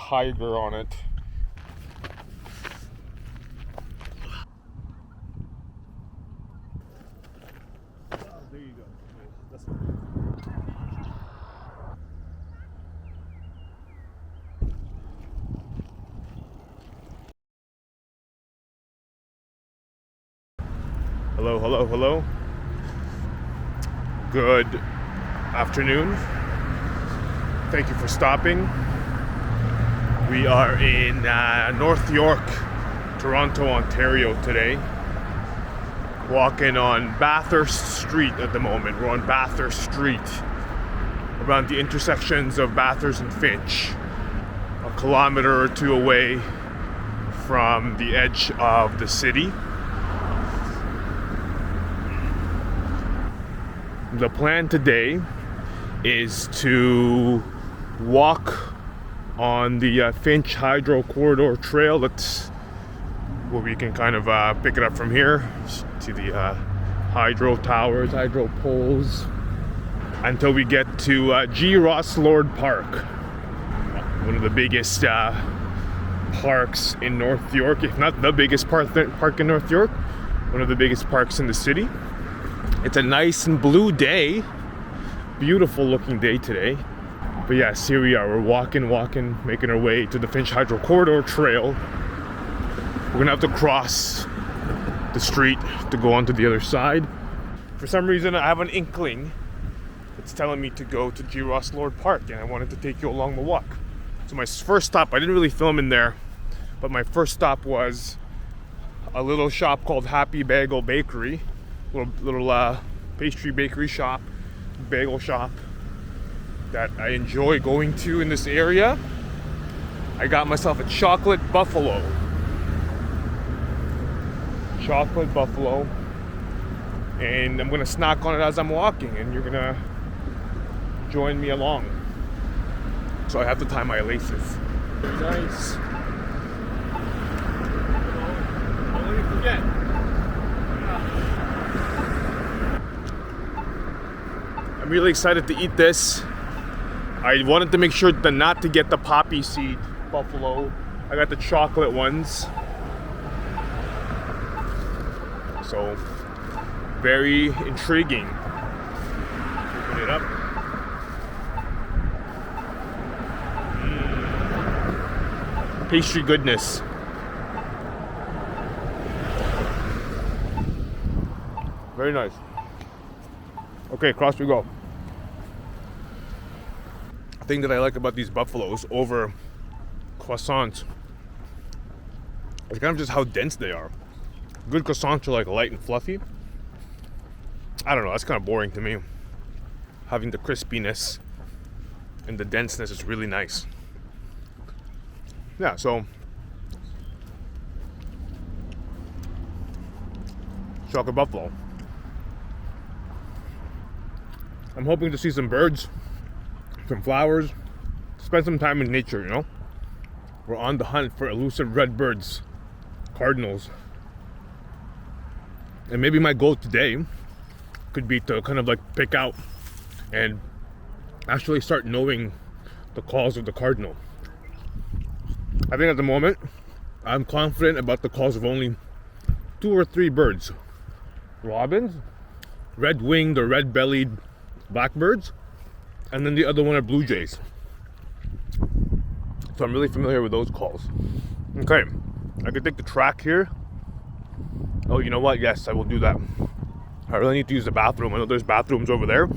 tiger on it. There you go. Hello, hello, hello. Good afternoon. Thank you for stopping. We are in North York, Toronto, Ontario today. Walking on Bathurst Street at the moment. We're on Bathurst Street, around the intersections of Bathurst and Finch, a kilometer or two away from the edge of the city. The plan today is to walk on the Finch Hydro Corridor Trail. That's where we can kind of pick it up from here. See the hydro towers, hydro poles, until we get to G. Ross Lord Park, one of the biggest parks in North York, if not the biggest park in North York, one of the biggest parks in the city. It's a nice and blue day, beautiful looking day today. But yes, here we are. We're walking, making our way to the Finch Hydro Corridor Trail. We're gonna have to cross the street to go onto the other side. For some reason, I have an inkling. It's telling me to go to G. Ross Lord Park, and I wanted to take you along the walk. So my first stop, I didn't really film in there, but my first stop was a little shop called Happy Bagel Bakery. Little pastry bakery shop, bagel shop that I enjoy going to in this area. I got myself a chocolate buffalo. And I'm gonna snack on it as I'm walking, and you're gonna join me along. So I have to tie my laces. Very nice. Don't let me forget. I'm really excited to eat this. I wanted to make sure not to get the poppy seed buffalo. I got the chocolate ones. So, very intriguing. Open it up. Pastry goodness. Very nice. Okay, across we go. The thing that I like about these buffaloes over croissants is kind of just how dense they are. Good croissants are like light and fluffy. I don't know, that's kind of boring to me. Having the crispiness and the denseness is really nice. Yeah, so chocolate buffalo. I'm hoping to see some birds, some flowers, spend some time in nature, you know? We're on the hunt for elusive red birds, cardinals. And maybe my goal today could be to kind of like pick out and actually start knowing the calls of the cardinal. I think at the moment, I'm confident about the calls of only 2 or 3 birds. Robins, red-winged or red-bellied blackbirds, and then the other one are blue jays. So I'm really familiar with those calls. Okay, I could take the track here. Oh, you know what? Yes, I will do that. I really need to use the bathroom. I know there's bathrooms over there.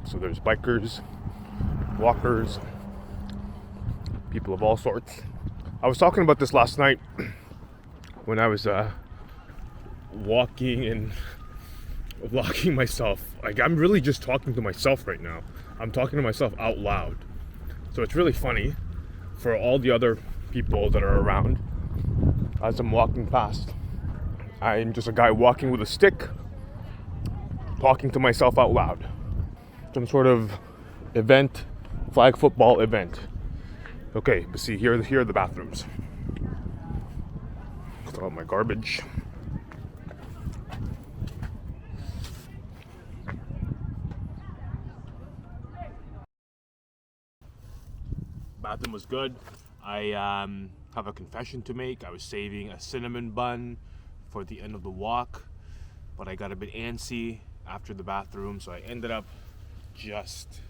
So there's bikers, walkers, people of all sorts. I was talking about this last night when I was walking and vlogging myself. Like, I'm really just talking to myself right now. I'm talking to myself out loud. So it's really funny for all the other people that are around as I'm walking past. I'm just a guy walking with a stick, talking to myself out loud. Some sort of event, flag football event. Okay, but see, here are the bathrooms. Throw out my garbage. bathroom was good. I have a confession to make. I was saving a cinnamon bun for the end of the walk, but I got a bit antsy after the bathroom, so I ended up just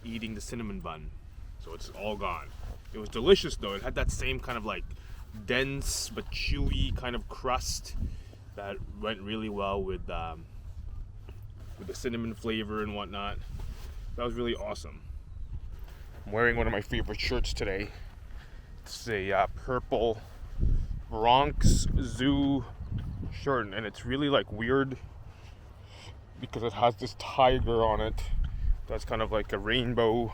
eating the cinnamon bun. So it's all gone. It was delicious though. It had that same kind of like dense but chewy kind of crust that went really well with the cinnamon flavor and whatnot. That was really awesome. I'm wearing one of my favorite shirts today. It's a purple Bronx Zoo shirt, and it's really like weird because it has this tiger on it that's kind of like a rainbow,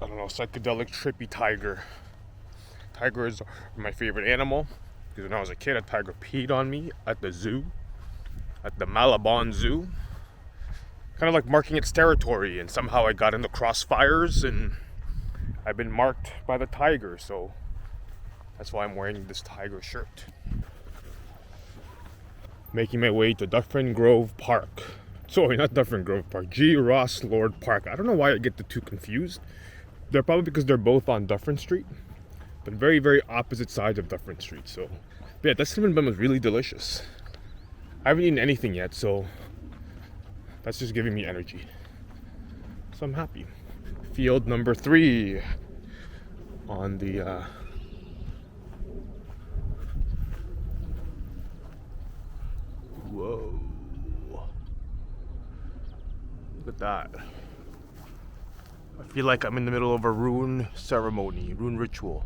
I don't know, psychedelic trippy tiger. Tigers are my favorite animal because when I was a kid, a tiger peed on me at the zoo, at the Malabon Zoo, kind of like marking its territory, and somehow I got into crossfires and I've been marked by the tiger, so that's why I'm wearing this tiger shirt. Making my way to Dufferin Grove Park. Sorry, not Dufferin Grove Park, G. Ross Lord Park. I don't know why I get the two confused. They're probably because they're both on Dufferin Street, but very, very opposite sides of Dufferin Street. So, but yeah, that cinnamon bun was really delicious. I haven't eaten anything yet, so that's just giving me energy. So I'm happy. Field number 3 on the whoa. Look at that. I feel like I'm in the middle of a rune ceremony, rune ritual.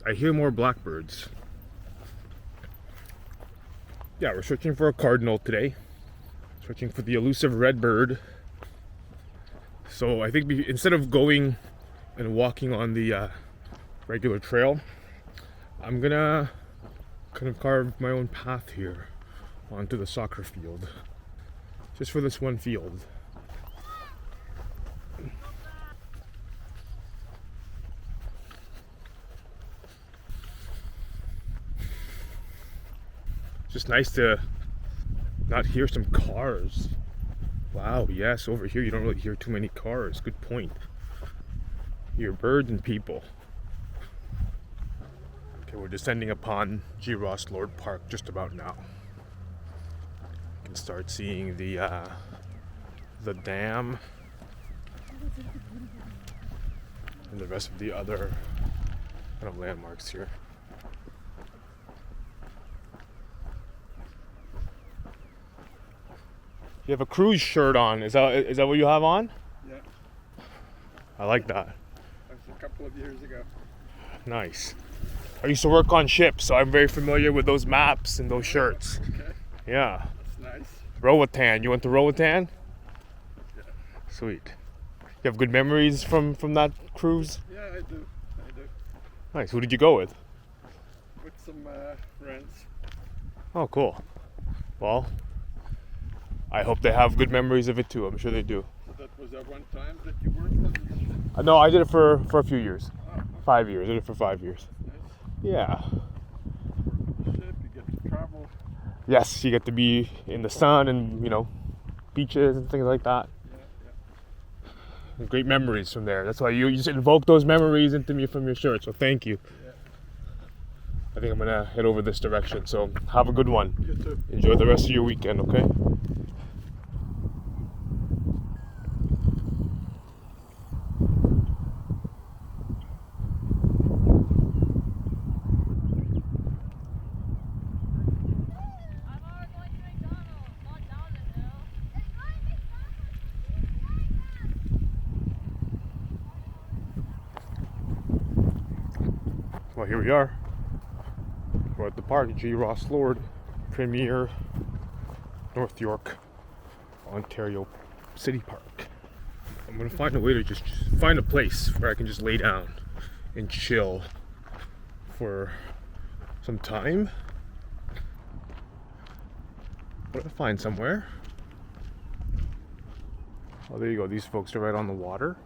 I hear more blackbirds. Yeah, we're searching for a cardinal today. Searching for the elusive red bird. So I think instead of going and walking on the regular trail, I'm gonna kind of carve my own path here onto the soccer field. Just for this one field. It's just nice to not hear some cars. Wow, yes, over here you don't really hear too many cars. Good point. You hear birds and people. Okay, we're descending upon G. Ross Lord Park just about now. You can start seeing the dam and the rest of the other kind of landmarks here. You have a cruise shirt on. Is that what you have on? Yeah. I like that. That was a couple of years ago. Nice. I used to work on ships, so I'm very familiar with those maps and those shirts. Okay. Yeah. That's nice. Roatan. You went to Roatan? Yeah. Sweet. You have good memories from that cruise? Yeah, I do. Nice. Who did you go with? With some friends. Oh, cool. Well, I hope they have good memories of it too. I'm sure they do. So was that one time that you worked on this ship? No, I did it for a few years. Oh, 5 years. I did it for 5 years. nice. Yeah. Ship, you get to travel. Yes, you get to be in the sun and, beaches and things like that. Yeah. Great memories from there. That's why you just invoked those memories into me from your shirt. So thank you. Yeah. I think I'm gonna head over this direction. So have a good one. You too. Enjoy the rest of your weekend, okay? Well, here we are. We're at the park, G. Ross Lord, Premier, North York, Ontario City Park. I'm gonna find a way to just find a place where I can just lay down and chill for some time. I'm gonna find somewhere. Oh, there you go. These folks are right on the water.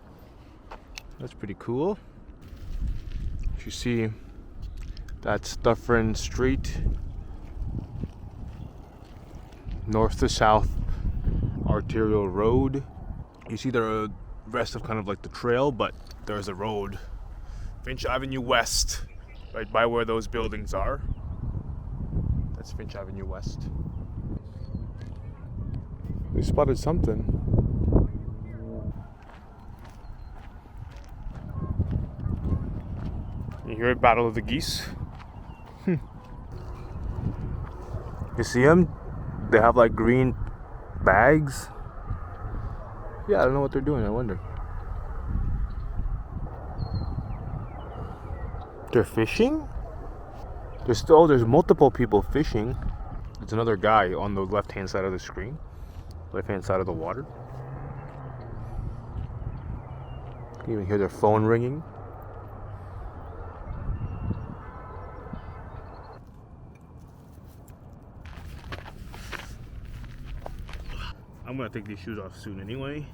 That's pretty cool. You see, that's Dufferin Street, north to south arterial road. You see the rest of kind of like the trail, but there's a road. Finch Avenue West, right by where those buildings are. That's Finch Avenue West. They spotted something. You hear it, Battle of the Geese? You see them? They have like green bags. Yeah, I don't know what they're doing, I wonder. They're fishing? There's multiple people fishing. There's another guy on the left-hand side of the screen. Left-hand side of the water. You can even hear their phone ringing. I'm gonna take these shoes off soon anyway.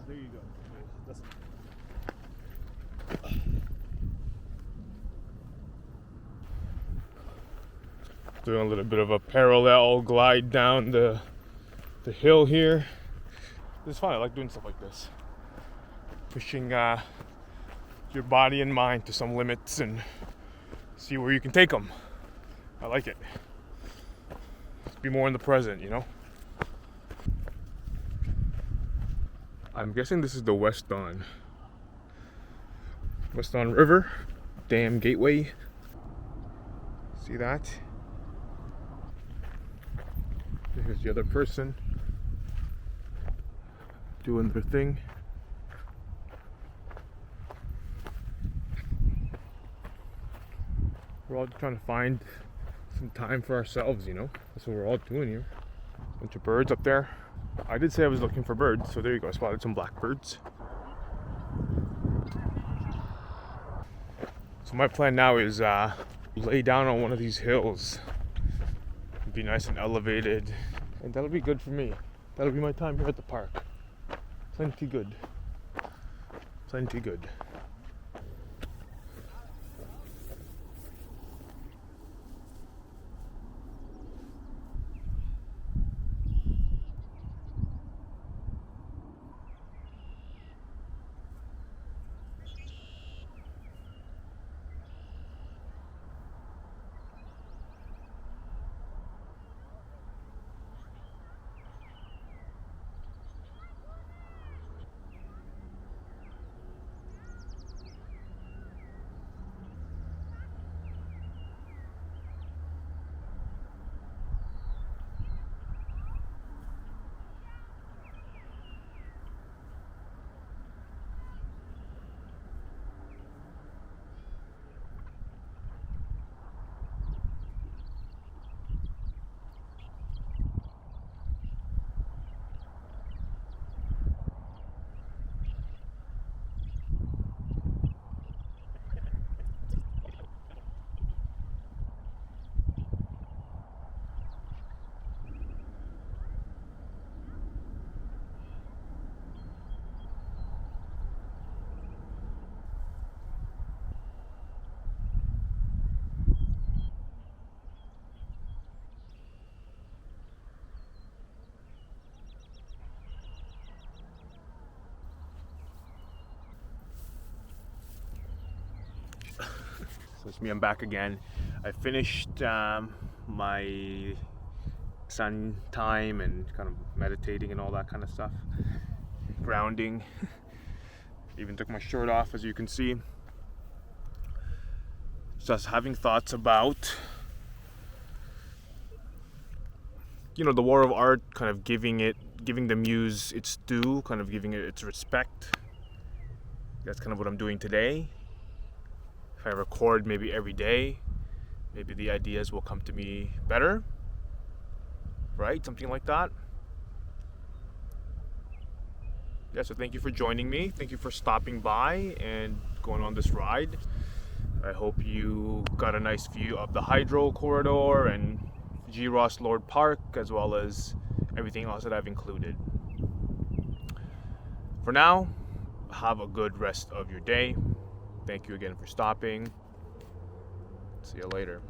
There you go. Doing a little bit of a parallel glide down the hill here. This is fun. I like doing stuff like this. Pushing your body and mind to some limits and see where you can take them. I like it. Be more in the present, you know? I'm guessing this is the West Don River Dam Gateway. See that? Here's the other person doing their thing. We're all trying to find some time for ourselves, you know? That's what we're all doing here. Bunch of birds up there. I did say I was looking for birds, so there you go. I spotted some blackbirds. So my plan now is lay down on one of these hills. Be nice and elevated, and that'll be good for me. That'll be my time here at the park. Plenty good. Plenty good. So it's me, I'm back again. I finished my sun time and kind of meditating and all that kind of stuff. Grounding. Even took my shirt off, as you can see. Just having thoughts about, you know, the war of art, kind of giving the muse its due, kind of giving it its respect. That's kind of what I'm doing today. If I record maybe every day, maybe the ideas will come to me better, right? Something like that. Yeah, so thank you for joining me. Thank you for stopping by and going on this ride. I hope you got a nice view of the Hydro Corridor and G. Ross Lord Park, as well as everything else that I've included. For now, have a good rest of your day. Thank you again for stopping. See you later.